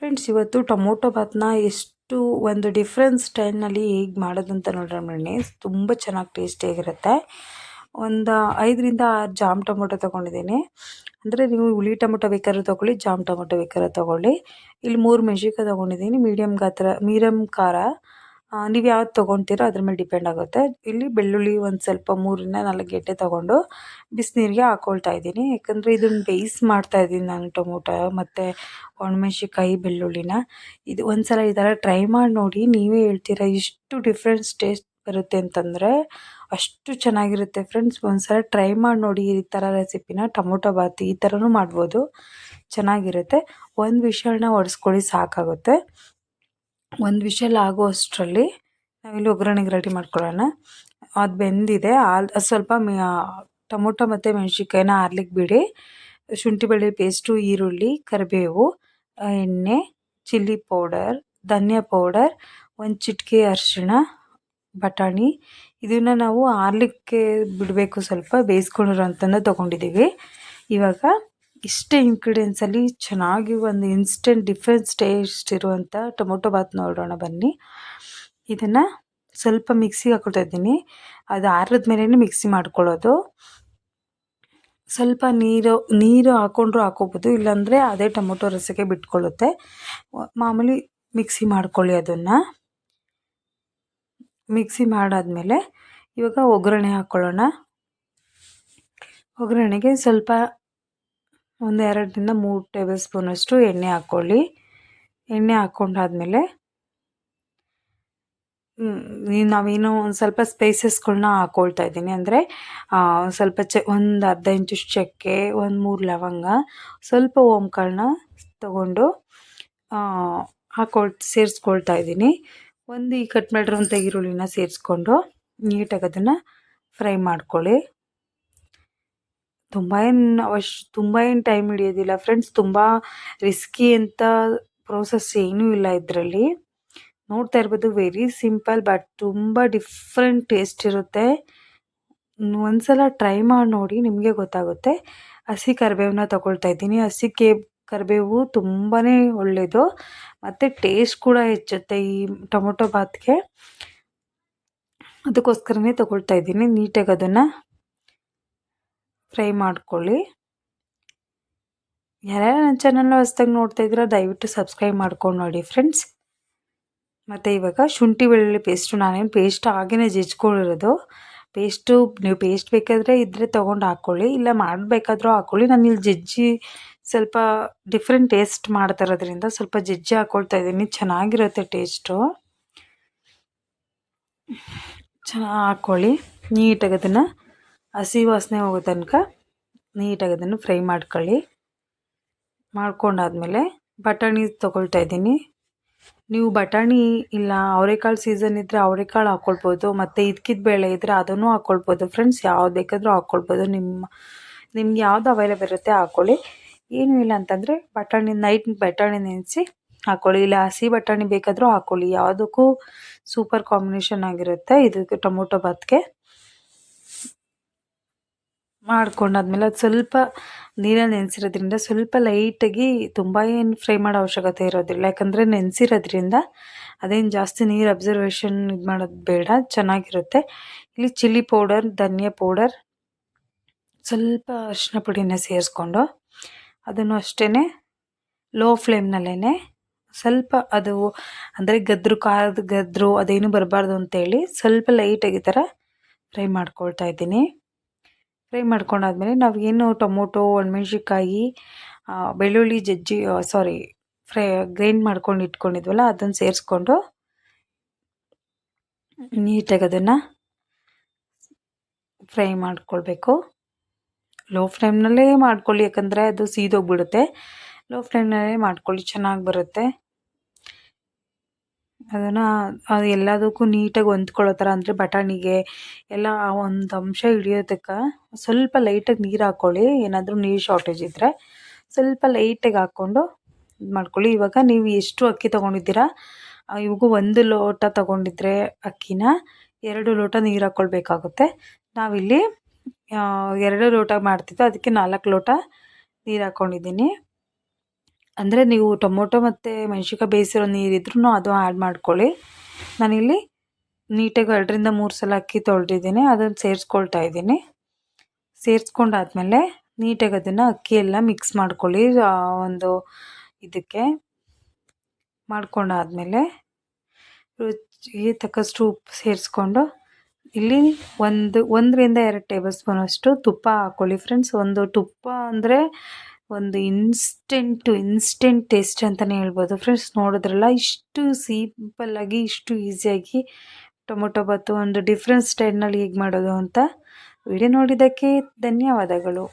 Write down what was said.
Friends, ಇವತ್ತು tomato ಬಾತ್ನ ಎಷ್ಟು ಒಂದು ಡಿಫ್ರೆಂಟ್ ಸ್ಟೈಲ್ನಲ್ಲಿ ಹೇಗೆ ಮಾಡೋದಂತ ನೋಡ್ರೆ ಬನ್ನಿ. ತುಂಬ ಚೆನ್ನಾಗಿ ಟೇಸ್ಟಿಯಾಗಿರುತ್ತೆ. ಒಂದು 5ರಿಂದ 6 ಜಾಮ್ ಟೊಮೊಟೊ ತೊಗೊಂಡಿದ್ದೀನಿ. ಅಂದರೆ ನೀವು ಹುಳಿ ಟೊಮೊಟೊ ಬೇಕಾದ್ರೂ ತೊಗೊಳ್ಳಿ, ಜಾಮ್ ಟೊಮೊಟೊ ಬೇಕಾದ್ರೂ ತೊಗೊಳ್ಳಿ. ಇಲ್ಲಿ 3 ಮೆಣಸಿನ್ಕಾಯಿ ತೊಗೊಂಡಿದ್ದೀನಿ, ಮೀಡಿಯಮ್ ಖಾರ. ನೀವು ಯಾವ್ದು ತೊಗೊಳ್ತೀರೋ ಅದ್ರ ಮೇಲೆ ಡಿಪೆಂಡ್ ಆಗುತ್ತೆ. ಇಲ್ಲಿ ಬೆಳ್ಳುಳ್ಳಿ ಒಂದು ಸ್ವಲ್ಪ 3ರಿಂದ 4 ಗೆಡ್ಡೆ ತೊಗೊಂಡು ಬಿಸಿನೀರಿಗೆ ಹಾಕ್ಕೊಳ್ತಾ ಇದ್ದೀನಿ. ಯಾಕಂದರೆ ಇದನ್ನು ಮಾಡ್ತಾ ಇದ್ದೀನಿ ನಾನು ಟೊಮೊಟೊ ಮತ್ತು ಒಣಮೆಣ್ಸಿನ್ಕಾಯಿ ಬೆಳ್ಳುಳ್ಳಿನ. ಇದು ಒಂದ್ಸಲ ಈ ಥರ ಟ್ರೈ ಮಾಡಿ ನೋಡಿ, ನೀವೇ ಹೇಳ್ತೀರಾ ಇಷ್ಟು ಡಿಫ್ರೆನ್ಸ್ ಟೇಸ್ಟ್ ಬರುತ್ತೆ ಅಂತಂದರೆ. ಅಷ್ಟು ಚೆನ್ನಾಗಿರುತ್ತೆ ಫ್ರೆಂಡ್ಸ್. ಒಂದ್ಸಲ ಟ್ರೈ ಮಾಡಿ ನೋಡಿ ಈ ಥರ ರೆಸಿಪಿನ. ಟೊಮೊಟೊ ಬಾತ್ ಈ ಥರನೂ ಮಾಡ್ಬೋದು, ಚೆನ್ನಾಗಿರುತ್ತೆ. ಒಂದು ವಿಷಲ್ನ ಹೊಡೆಸ್ಕೊಳ್ಳಿ ಸಾಕಾಗುತ್ತೆ. ಒಂದು ವಿಷಲ್ ಆಗೋ ಅಷ್ಟರಲ್ಲಿ ನಾವಿಲ್ಲಿ ಒಗ್ಗರಣೆಗೆ ರೆಡಿ ಮಾಡ್ಕೊಳ್ಳೋಣ. ಅದು ಬೆಂದಿದೆ. ಸ್ವಲ್ಪ ಟೊಮೊಟೊ ಮತ್ತು ಮೆಣಸಿನ್ಕಾಯಿನ ಆರ್ಲಿಕ್ಕೆ ಬಿಡಿ. ಶುಂಠಿ ಬೆಳ್ಳುಳ್ಳಿ ಪೇಸ್ಟು, ಈರುಳ್ಳಿ, ಕರಿಬೇವು, ಎಣ್ಣೆ, ಚಿಲ್ಲಿ ಪೌಡರ್, ಧನಿಯಾ ಪೌಡರ್, ಒಂದು ಚಿಟಿಕೆ ಅರಿಶಿಣ, ಬಟಾಣಿ ಇದನ್ನು ನಾವು ಆರ್ಲಿಕ್ಕೆ ಬಿಡಬೇಕು. ಸ್ವಲ್ಪ ಬೇಯಿಸ್ಕೊಂಡಿರೋಂಥದ್ದನ್ನ ತೊಗೊಂಡಿದ್ದೀವಿ. ಇವಾಗ ಇಷ್ಟೇ ಇಂಗ್ರೀಡಿಯೆಂಟ್ಸಲ್ಲಿ ಚೆನ್ನಾಗಿ ಒಂದು ಇನ್ಸ್ಟೆಂಟ್ ಡಿಫ್ರೆನ್ಸ್ ಟೇಸ್ಟ್ ಇರುವಂಥ ಟೊಮೊಟೊ ಬಾತ್ ನೋಡೋಣ ಬನ್ನಿ. ಇದನ್ನು ಸ್ವಲ್ಪ ಮಿಕ್ಸಿಗೆ ಹಾಕ್ಕೊಳ್ತಾ ಇದ್ದೀನಿ. ಅದು ಆರಿದ ಮೇಲೇ ಮಿಕ್ಸಿ ಮಾಡ್ಕೊಳ್ಳೋದು. ಸ್ವಲ್ಪ ನೀರು ಹಾಕ್ಕೊಂಡ್ರೂ ಹಾಕ್ಕೋಬೋದು, ಇಲ್ಲಾಂದರೆ ಅದೇ ಟೊಮೊಟೊ ರಸಕ್ಕೆ ಬಿಟ್ಕೊಳ್ಳುತ್ತೆ. ಮಾಮೂಲಿ ಮಿಕ್ಸಿ ಮಾಡ್ಕೊಳ್ಳಿ. ಅದನ್ನು ಮಿಕ್ಸಿ ಮಾಡಾದಮೇಲೆ ಇವಾಗ ಒಗ್ಗರಣೆ ಹಾಕ್ಕೊಳ್ಳೋಣ. ಒಗ್ಗರಣೆಗೆ ಸ್ವಲ್ಪ ಒಂದು 2ರಿಂದ 3 ಟೇಬಲ್ ಸ್ಪೂನಷ್ಟು ಎಣ್ಣೆ ಹಾಕ್ಕೊಳ್ಳಿ. ಎಣ್ಣೆ ಹಾಕ್ಕೊಂಡಾದ್ಮೇಲೆ ನಾವೇನು ಒಂದು ಸ್ವಲ್ಪ ಸ್ಪೈಸಸ್ಗಳನ್ನ ಹಾಕ್ಕೊಳ್ತಾ ಇದ್ದೀನಿ. ಅಂದರೆ ಸ್ವಲ್ಪ ಒಂದು ಅರ್ಧ ಇಂಚಷ್ಟು ಚಕ್ಕೆ, ಒಂದು 3 ಲವಂಗ, ಸ್ವಲ್ಪ ಓಂಕಾಳನ್ನ ತೊಗೊಂಡು ಸೇರಿಸ್ಕೊಳ್ತಾ ಇದ್ದೀನಿ. ಒಂದು ಈ ಕಟ್ ಮಾಡಿರೋಂಥ ಈರುಳ್ಳಿನ ಸೇರಿಸ್ಕೊಂಡು ನೀಟಾಗಿ ಅದನ್ನು ಫ್ರೈ ಮಾಡ್ಕೊಳ್ಳಿ. ತುಂಬ ಏನು ಟೈಮ್ ಹಿಡಿಯೋದಿಲ್ಲ ಫ್ರೆಂಡ್ಸ್. ತುಂಬ ರಿಸ್ಕಿ ಅಂತ ಪ್ರೋಸೆಸ್ ಏನೂ ಇಲ್ಲ ಇದರಲ್ಲಿ. ನೋಡ್ತಾ ಇರ್ಬೋದು, ವೆರಿ ಸಿಂಪಲ್ ಬಟ್ ತುಂಬ ಡಿಫ್ರೆಂಟ್ ಟೇಸ್ಟ್ ಇರುತ್ತೆ. ಒಂದ್ಸಲ ಟ್ರೈ ಮಾಡಿ ನೋಡಿ, ನಿಮಗೆ ಗೊತ್ತಾಗುತ್ತೆ. ಹಸಿ ಕರಿಬೇವನ್ನ ತೊಗೊಳ್ತಾ ಇದ್ದೀನಿ. ಹಸಿ ಕರಿಬೇವು ತುಂಬಾ ಒಳ್ಳೆಯದು ಮತ್ತು ಟೇಸ್ಟ್ ಕೂಡ ಹೆಚ್ಚುತ್ತೆ ಈ ಟೊಮೊಟೊ ಬಾತ್ಗೆ. ಅದಕ್ಕೋಸ್ಕರನೇ ತೊಗೊಳ್ತಾ ಇದ್ದೀನಿ. ನೀಟಾಗಿ ಅದನ್ನು ಫ್ರೈ ಮಾಡ್ಕೊಳ್ಳಿ. ಯಾರ್ಯಾರು ನನ್ನ ಚಾನಲ್ನ ಹೊಸ್ದಾಗಿ ನೋಡ್ತಾ ಇದ್ದೀರಾ ದಯವಿಟ್ಟು ಸಬ್ಸ್ಕ್ರೈಬ್ ಮಾಡ್ಕೊಂಡು ನೋಡಿ ಫ್ರೆಂಡ್ಸ್. ಮತ್ತು ಇವಾಗ ಶುಂಠಿ ಬೆಳ್ಳುಳ್ಳಿ ಪೇಸ್ಟು ನಾನೇನು ಪೇಸ್ಟ್ ಆಗೇ ಜಜ್ಕೊಂಡಿರೋದು. ನೀವು ಪೇಸ್ಟ್ ಬೇಕಾದರೆ ಇದ್ದರೆ ತೊಗೊಂಡು ಹಾಕ್ಕೊಳ್ಳಿ, ಇಲ್ಲ ಮಾಡಬೇಕಾದ್ರೂ ಹಾಕ್ಕೊಳ್ಳಿ. ನಾನಿಲ್ಲಿ ಜಜ್ಜಿ ಸ್ವಲ್ಪ ಡಿಫ್ರೆಂಟ್ ಟೇಸ್ಟ್ ಮಾಡ್ತಾ ಇರೋದ್ರಿಂದ ಸ್ವಲ್ಪ ಜಜ್ಜಿ ಹಾಕ್ಕೊಳ್ತಾ ಇದ್ದೀನಿ. ಚೆನ್ನಾಗಿರುತ್ತೆ ಟೇಸ್ಟು. ಚೆನ್ನಾಗಿ ಹಾಕ್ಕೊಳ್ಳಿ. ನೀಟಾಗಿ ಅದನ್ನು ಹಸಿ ವಾಸನೆ ಹೋಗೋ ತನಕ ನೀಟಾಗಿ ಅದನ್ನು ಫ್ರೈ ಮಾಡ್ಕೊಂಡಾದ್ಮೇಲೆ ಬಟಾಣಿ ತೊಗೊಳ್ತಾ ಇದ್ದೀನಿ. ನೀವು ಬಟಾಣಿ ಇಲ್ಲ ಅವರೆಕಾಳು ಸೀಸನ್ ಇದ್ದರೆ ಅವರೆಕಾಳು ಹಾಕ್ಕೊಳ್ಬೋದು, ಮತ್ತು ಇದ್ಕಿದ ಬೇಳೆ ಇದ್ದರೆ ಅದನ್ನು ಹಾಕ್ಕೊಳ್ಬೋದು ಫ್ರೆಂಡ್ಸ್. ಯಾವ್ದು ಬೇಕಾದರೂ ಹಾಕ್ಕೊಳ್ಬೋದು. ನಿಮ್ಗೆ ಯಾವ್ದು ಅವೈಲೇಬಲ್ ಇರುತ್ತೆ ಹಾಕ್ಕೊಳ್ಳಿ. ಏನೂ ಇಲ್ಲ ಅಂತಂದರೆ ನೈಟ್ ಬಟಾಣಿ ನೆನೆಸಿ ಹಾಕ್ಕೊಳ್ಳಿ, ಇಲ್ಲ ಹಸಿ ಬಟಾಣಿ ಬೇಕಾದರೂ ಹಾಕ್ಕೊಳ್ಳಿ. ಯಾವುದಕ್ಕೂ ಸೂಪರ್ ಕಾಂಬಿನೇಷನ್ ಆಗಿರುತ್ತೆ ಇದಕ್ಕೆ ಟೊಮೊಟೊ ಬಾತ್ಗೆ. ಮಾಡ್ಕೊಂಡಾದ್ಮೇಲೆ ಅದು ಸ್ವಲ್ಪ ನೀರಲ್ಲಿ ನೆನೆಸಿರೋದ್ರಿಂದ ಸ್ವಲ್ಪ ಲೈಟಾಗಿ, ತುಂಬ ಏನು ಫ್ರೈ ಮಾಡೋ ಅವಶ್ಯಕತೆ ಇರೋದಿಲ್ಲ. ಯಾಕಂದರೆ ನೆನೆಸಿರೋದ್ರಿಂದ ಅದೇನು ಜಾಸ್ತಿ ನೀರು ಅಬ್ಸರ್ವೇಷನ್ ಇದು ಮಾಡೋದು ಬೇಡ, ಚೆನ್ನಾಗಿರುತ್ತೆ. ಇಲ್ಲಿ ಚಿಲ್ಲಿ ಪೌಡರ್, ಧನಿಯಾ ಪೌಡರ್, ಸ್ವಲ್ಪ ಅರಿಶಿನ ಪುಡಿನ ಸೇರಿಸ್ಕೊಂಡು ಅದನ್ನು ಅಷ್ಟೇ ಲೋ ಫ್ಲೇಮ್ನಲ್ಲೇ ಸ್ವಲ್ಪ ಅದು ಅಂದರೆ ಖಾರದ ಗದ್ರು ಅದೇನು ಬರಬಾರ್ದು ಅಂತೇಳಿ ಸ್ವಲ್ಪ ಲೈಟಾಗಿ ಈ ಥರ ಫ್ರೈ ಮಾಡ್ಕೊಳ್ತಾ ಇದ್ದೀನಿ. ಫ್ರೈ ಮಾಡ್ಕೊಂಡಾದ್ಮೇಲೆ ನಾವು ಏನು ಟೊಮೊಟೊ, ಒಣಮೆಣ್ಸಿನ್ಕಾಯಿ, ಬೆಳ್ಳುಳ್ಳಿ ಗ್ರೈಂಡ್ ಮಾಡ್ಕೊಂಡು ಇಟ್ಕೊಂಡಿದ್ವಲ್ಲ ಅದನ್ನು ಸೇರಿಸ್ಕೊಂಡು ನೀಟಾಗಿ ಅದನ್ನು ಫ್ರೈ ಮಾಡ್ಕೊಳ್ಬೇಕು. ಲೋ ಫ್ಲೇಮ್ನಲ್ಲೇ ಮಾಡ್ಕೊಳ್ಳಿ, ಯಾಕಂದರೆ ಅದು ಸೀದೋಗ್ಬಿಡುತ್ತೆ. ಲೋ ಫ್ಲೇಮ್ನಲ್ಲೇ ಮಾಡ್ಕೊಳ್ಳಿ, ಚೆನ್ನಾಗಿ ಬರುತ್ತೆ. ಅದು ಎಲ್ಲದಕ್ಕೂ ನೀಟಾಗಿ ಹೊಂದ್ಕೊಳ್ಳೋ ಥರ, ಅಂದರೆ ಬಟಾಣಿಗೆ ಎಲ್ಲ ಒಂದು ಅಂಶ ಹಿಡಿಯೋದಕ್ಕೆ ಸ್ವಲ್ಪ ಲೈಟಾಗಿ ನೀರು ಹಾಕ್ಕೊಳ್ಳಿ. ಏನಾದರೂ ನೀರು ಶಾರ್ಟೇಜ್ ಇದ್ದರೆ ಸ್ವಲ್ಪ ಲೈಟಾಗಿ ಹಾಕ್ಕೊಂಡು ಇದು ಮಾಡ್ಕೊಳ್ಳಿ. ಇವಾಗ ನೀವು ಎಷ್ಟು ಅಕ್ಕಿ ತೊಗೊಂಡಿದ್ದೀರಾ, ಇವಾಗ 1 ಲೋಟ ತೊಗೊಂಡಿದ್ರೆ ಅಕ್ಕಿನ 2 ಲೋಟ ನೀರು ಹಾಕ್ಕೊಳ್ಬೇಕಾಗುತ್ತೆ. ನಾವಿಲ್ಲಿ 2 ಲೋಟ ಮಾಡ್ತಿದ್ದೋ ಅದಕ್ಕೆ 4 ಲೋಟ ನೀರು ಹಾಕ್ಕೊಂಡಿದ್ದೀನಿ. ಅಂದರೆ ನೀವು ಟೊಮೊಟೊ ಮತ್ತು ಮೆಣ್ಸಿನ್ಕಾಯಿ ಬೇಯಿಸಿರೋ ನೀರಿದ್ರೂ ಅದು ಆ್ಯಡ್ ಮಾಡ್ಕೊಳ್ಳಿ. ನಾನಿಲ್ಲಿ ನೀಟಾಗಿ 2-3 ಸಲ ಅಕ್ಕಿ ತೊಳೆದಿದ್ದೀನಿ, ಅದನ್ನು ಸೇರಿಸ್ಕೊಳ್ತಾ ಇದ್ದೀನಿ. ಸೇರಿಸ್ಕೊಂಡಾದ್ಮೇಲೆ ನೀಟಾಗಿ ಅದನ್ನು ಅಕ್ಕಿ ಎಲ್ಲ ಮಿಕ್ಸ್ ಮಾಡ್ಕೊಳ್ಳಿ. ಒಂದು ಇದಕ್ಕೆ ಮಾಡ್ಕೊಂಡಾದ್ಮೇಲೆ ರುಚಿಗೆ ತಕ್ಕಷ್ಟು ಉಪ್ಪು ಸೇರಿಸ್ಕೊಂಡು ಇಲ್ಲಿ 1-2 ಟೇಬಲ್ ಸ್ಪೂನಷ್ಟು ತುಪ್ಪ ಹಾಕ್ಕೊಳ್ಳಿ ಫ್ರೆಂಡ್ಸ್. ಒಂದು ತುಪ್ಪ ಅಂದರೆ ಒಂದು ಇನ್ಸ್ಟೆಂಟ್ ಟೇಸ್ಟ್ ಅಂತಲೇ ಹೇಳ್ಬೋದು ಫ್ರೆಂಡ್ಸ್. ನೋಡಿದ್ರಲ್ಲ, ಇಷ್ಟು ಸಿಂಪಲ್ಲಾಗಿ ಇಷ್ಟು ಈಸಿಯಾಗಿ ಟೊಮೊಟೊ ಬಾತು ಒಂದು ಡಿಫ್ರೆಂಟ್ ಸ್ಟೈಲ್ನಲ್ಲಿ ಹೇಗೆ ಮಾಡೋದು ಅಂತ. ವಿಡಿಯೋ ನೋಡಿದ್ದಕ್ಕೆ ಧನ್ಯವಾದಗಳು.